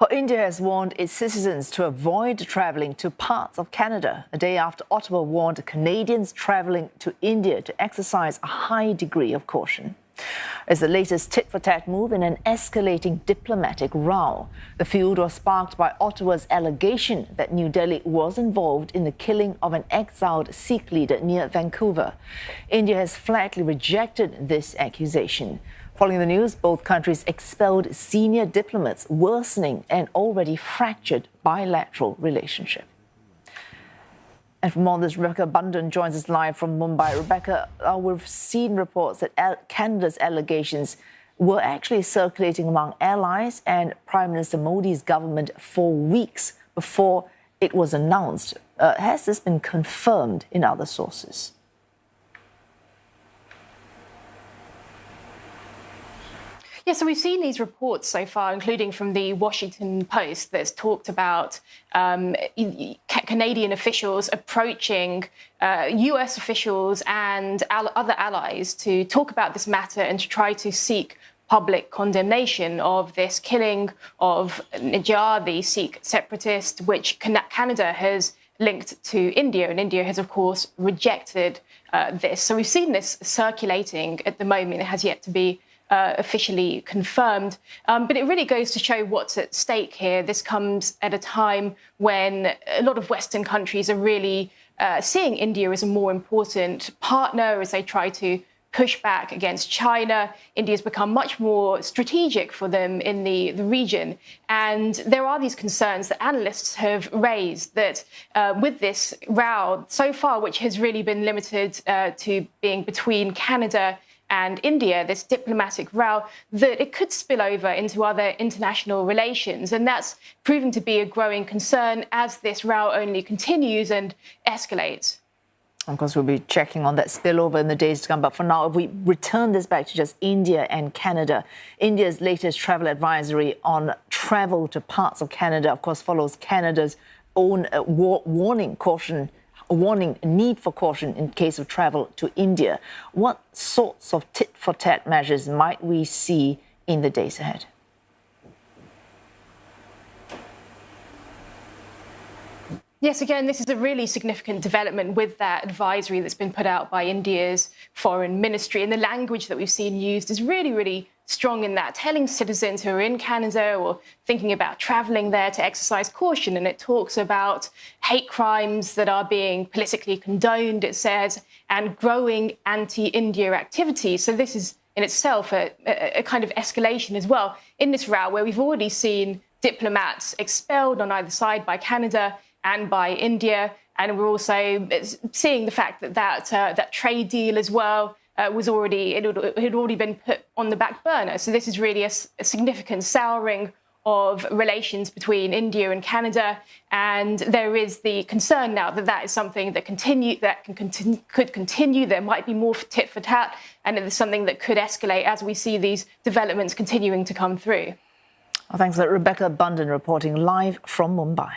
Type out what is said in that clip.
Well, India has warned its citizens to avoid travelling to parts of Canada a day after Ottawa warned Canadians travelling to India to exercise a high degree of caution. It's the latest tit-for-tat move in an escalating diplomatic row. The feud was sparked by Ottawa's allegation that New Delhi was involved in the killing of an exiled Sikh leader near Vancouver. India has flatly rejected this accusation. Following the news, both countries expelled senior diplomats, worsening an already fractured bilateral relationship. And for more on this, Rebecca Bundan joins us live from Mumbai. Rebecca, we've seen reports that Canada's allegations were actually circulating among allies and Prime Minister Modi's government for weeks before it was announced. Has this been confirmed in other sources? Yeah, so we've seen these reports so far, including from the Washington Post, that's talked about Canadian officials approaching US officials and other allies to talk about this matter and to try to seek public condemnation of this killing of Najjar, the Sikh separatist, which Canada has linked to India. And India has, of course, rejected this. So we've seen this circulating at the moment. It has yet to be officially confirmed. But it really goes to show what's at stake here. This comes at a time when a lot of Western countries are really seeing India as a more important partner as they try to push back against China. India's become much more strategic for them in the region. And there are these concerns that analysts have raised that with this row so far, which has really been limited to being between Canada and India, this diplomatic row, that it could spill over into other international relations. And that's proving to be a growing concern as this row only continues and escalates. Of course, we'll be checking on that spillover in the days to come. But for now, if we return this back to just India and Canada, India's latest travel advisory on travel to parts of Canada, of course, follows Canada's own warning need for caution in case of travel to India. What sorts of tit-for-tat measures might we see in the days ahead? Yes, again, this is a really significant development with that advisory that's been put out by India's foreign ministry. And the language that we've seen used is really, really strong in that, telling citizens who are in Canada or thinking about travelling there to exercise caution. And it talks about hate crimes that are being politically condoned, it says, and growing anti-India activity. So this is in itself a kind of escalation as well in this row where we've already seen diplomats expelled on either side by Canada and by India. And we're also seeing the fact that that trade deal as well had already been put on the back burner. So this is really a significant souring of relations between India and Canada. And there is the concern now that that is something that could continue. There might be more tit for tat, and it is something that could escalate as we see these developments continuing to come through. Well, thanks, Rebecca Bundan reporting live from Mumbai.